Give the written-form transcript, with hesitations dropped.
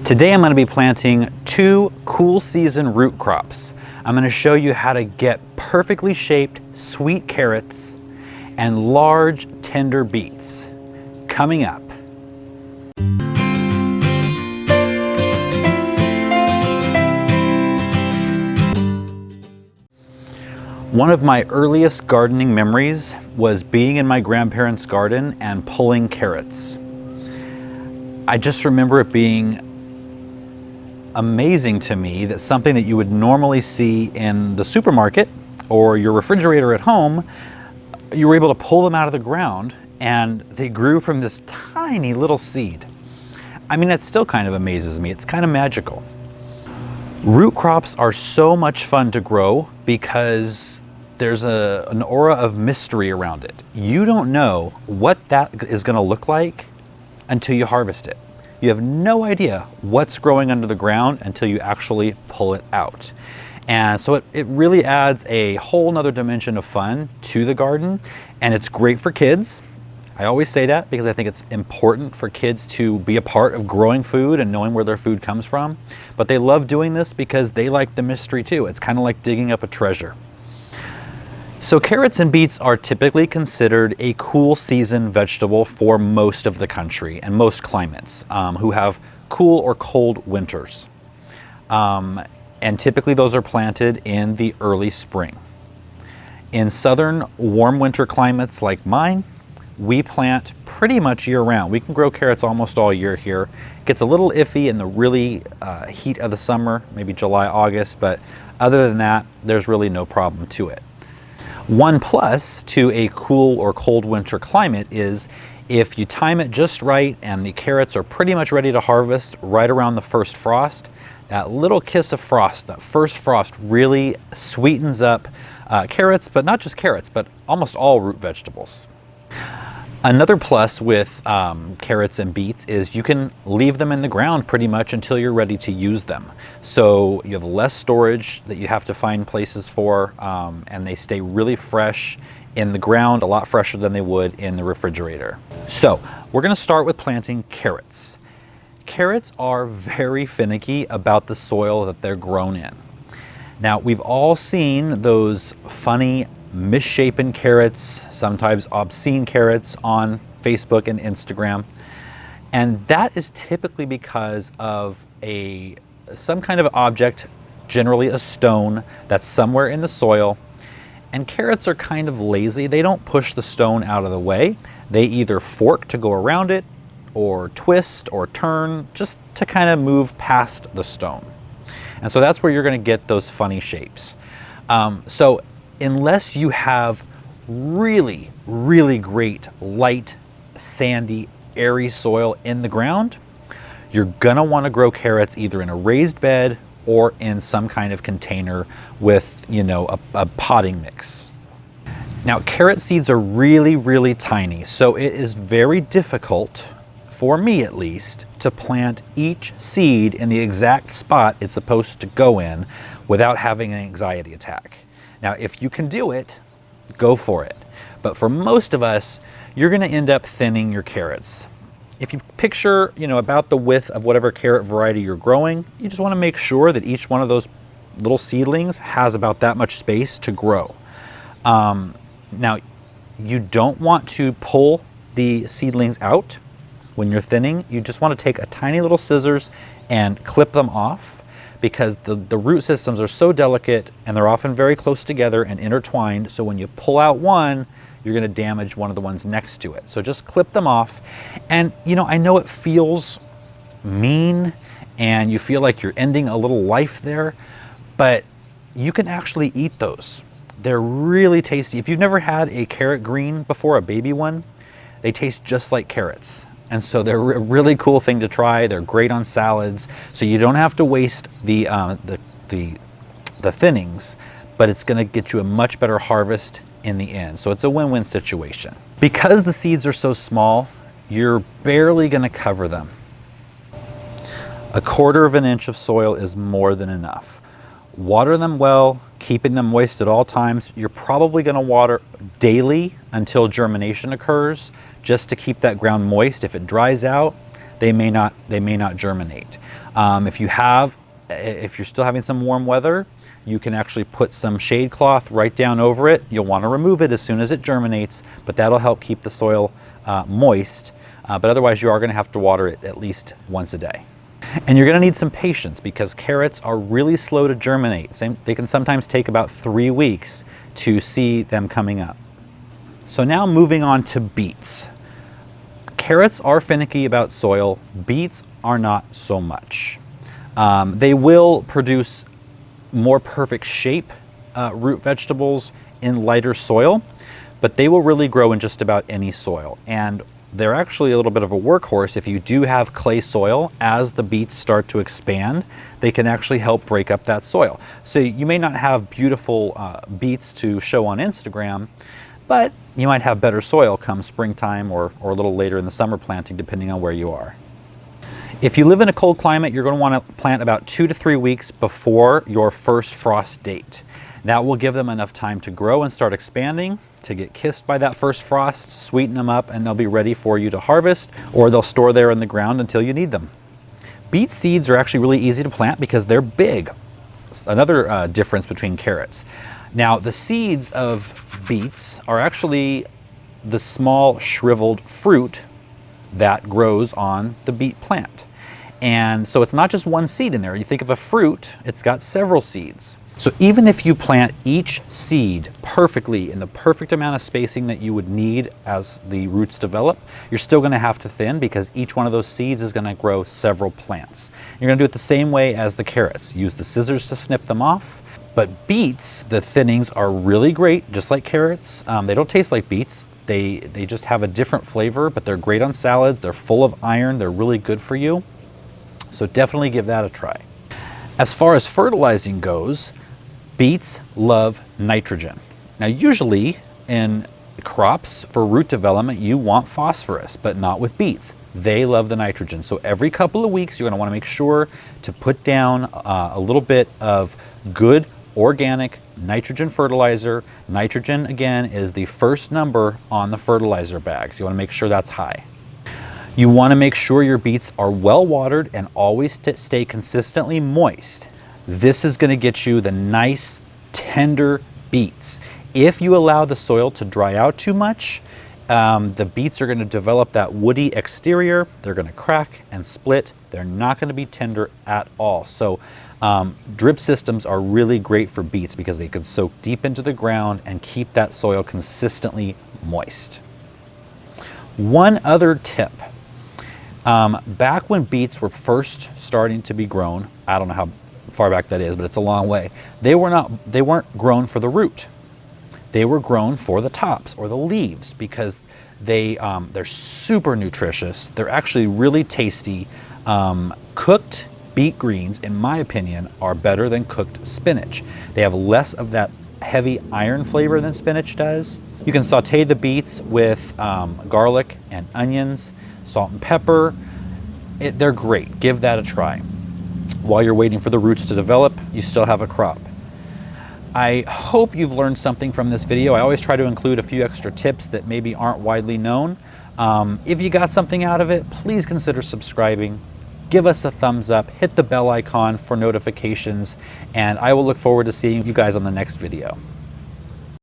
Today I'm going to be planting two cool season root crops. I'm going to show you how to get perfectly shaped sweet carrots and large tender beets. Coming up. One of my earliest gardening memories was being in my grandparents' garden and pulling carrots. I just remember it being amazing to me that something that you would normally see in the supermarket or your refrigerator at home, you were able to pull them out of the ground and they grew from this tiny little seed. I mean, it still kind of amazes me. It's kind of magical. Root crops are so much fun to grow because there's an aura of mystery around it. You don't know what that is going to look like until you harvest it. You have no idea what's growing under the ground until you actually pull it out. And so it really adds a whole nother dimension of fun to the garden, and it's great for kids. I always say that because I think it's important for kids to be a part of growing food and knowing where their food comes from. But they love doing this because they like the mystery too. It's kind of like digging up a treasure. So carrots and beets are typically considered a cool season vegetable for most of the country and most climates who have cool or cold winters. And typically those are planted in the early spring. In southern warm winter climates like mine, we plant pretty much year round. We can grow carrots almost all year here. It gets a little iffy in the really heat of the summer, maybe July, August, but other than that, there's really no problem to it. One plus to a cool or cold winter climate is if you time it just right and the carrots are pretty much ready to harvest right around the first frost, that little kiss of frost, that first frost really sweetens up carrots, but not just carrots, but almost all root vegetables. Another plus with carrots and beets is you can leave them in the ground pretty much until you're ready to use them. So you have less storage that you have to find places for, and they stay really fresh in the ground, a lot fresher than they would in the refrigerator. So we're going to start with planting carrots. Carrots are very finicky about the soil that they're grown in. Now, we've all seen those funny misshapen carrots, sometimes obscene carrots on Facebook and Instagram. And that is typically because of some kind of object, generally a stone, that's somewhere in the soil. And carrots are kind of lazy. They don't push the stone out of the way. They either fork to go around it or twist or turn just to kind of move past the stone. And so that's where you're going to get those funny shapes. So unless you have really, really great, light, sandy, airy soil in the ground, you're gonna wanna grow carrots either in a raised bed or in some kind of container with, a potting mix. Now, carrot seeds are really, really tiny, so it is very difficult, for me at least, to plant each seed in the exact spot it's supposed to go in without having an anxiety attack. Now, if you can do it, go for it. But for most of us, you're going to end up thinning your carrots. If you picture, about the width of whatever carrot variety you're growing, you just want to make sure that each one of those little seedlings has about that much space to grow. Now, you don't want to pull the seedlings out when you're thinning. You just want to take a tiny little scissors and clip them off, because the root systems are so delicate and they're often very close together and intertwined. So when you pull out one, you're going to damage one of the ones next to it. So just clip them off. And I know it feels mean and you feel like you're ending a little life there, but you can actually eat those. They're really tasty. If you've never had a carrot green before, a baby one, they taste just like carrots. And so they're a really cool thing to try. They're great on salads. So you don't have to waste the thinnings, but it's going to get you a much better harvest in the end. So it's a win-win situation. Because the seeds are so small, you're barely going to cover them. 1/4 inch of soil is more than enough. Water them well, keeping them moist at all times. You're probably going to water daily until germination occurs, just to keep that ground moist. If it dries out, they may not germinate. If you're still having some warm weather, you can actually put some shade cloth right down over it. You'll want to remove it as soon as it germinates, but that'll help keep the soil moist. But otherwise, you are going to have to water it at least once a day. And you're going to need some patience because carrots are really slow to germinate. They can sometimes take about 3 weeks to see them coming up. So now moving on to beets. Carrots are finicky about soil. Beets are not so much. They will produce more perfect shape root vegetables in lighter soil, but they will really grow in just about any soil. And they're actually a little bit of a workhorse. If you do have clay soil, as the beets start to expand, they can actually help break up that soil. So you may not have beautiful beets to show on Instagram, but you might have better soil come springtime or a little later in the summer planting, depending on where you are. If you live in a cold climate, you're going to want to plant about 2 to 3 weeks before your first frost date. That will give them enough time to grow and start expanding, to get kissed by that first frost, sweeten them up, and they'll be ready for you to harvest, or they'll store there in the ground until you need them. Beet seeds are actually really easy to plant because they're big. Another difference between carrots. Now, the seeds of beets are actually the small shriveled fruit that grows on the beet plant. And so it's not just one seed in there. You think of a fruit, it's got several seeds. So even if you plant each seed perfectly in the perfect amount of spacing that you would need as the roots develop, you're still going to have to thin because each one of those seeds is going to grow several plants. You're going to do it the same way as the carrots. Use the scissors to snip them off. But beets, the thinnings are really great, just like carrots. They don't taste like beets. They just have a different flavor, but they're great on salads. They're full of iron. They're really good for you. So definitely give that a try. As far as fertilizing goes, beets love nitrogen. Now, usually in crops for root development, you want phosphorus, but not with beets. They love the nitrogen. So every couple of weeks, you're going to want to make sure to put down a little bit of good organic nitrogen fertilizer. Nitrogen, again, is the first number on the fertilizer bag. So you want to make sure that's high. You want to make sure your beets are well watered and always stay consistently moist. This is going to get you the nice, tender beets. If you allow the soil to dry out too much, the beets are going to develop that woody exterior. They're going to crack and split. They're not going to be tender at all. So drip systems are really great for beets because they can soak deep into the ground and keep that soil consistently moist. One other tip. Back when beets were first starting to be grown, I don't know how far back that is, but it's a long way, they weren't grown for the root. They were grown for the tops or the leaves because they're super nutritious. They're actually really tasty. Cooked beet greens, in my opinion, are better than cooked spinach. They have less of that heavy iron flavor than spinach does. You can saute the beets with garlic and onions, salt and pepper. They're great. Give that a try. While you're waiting for the roots to develop, you still have a crop. I hope you've learned something from this video. I always try to include a few extra tips that maybe aren't widely known. If you got something out of it, please consider subscribing. Give us a thumbs up, hit the bell icon for notifications, and I will look forward to seeing you guys on the next video.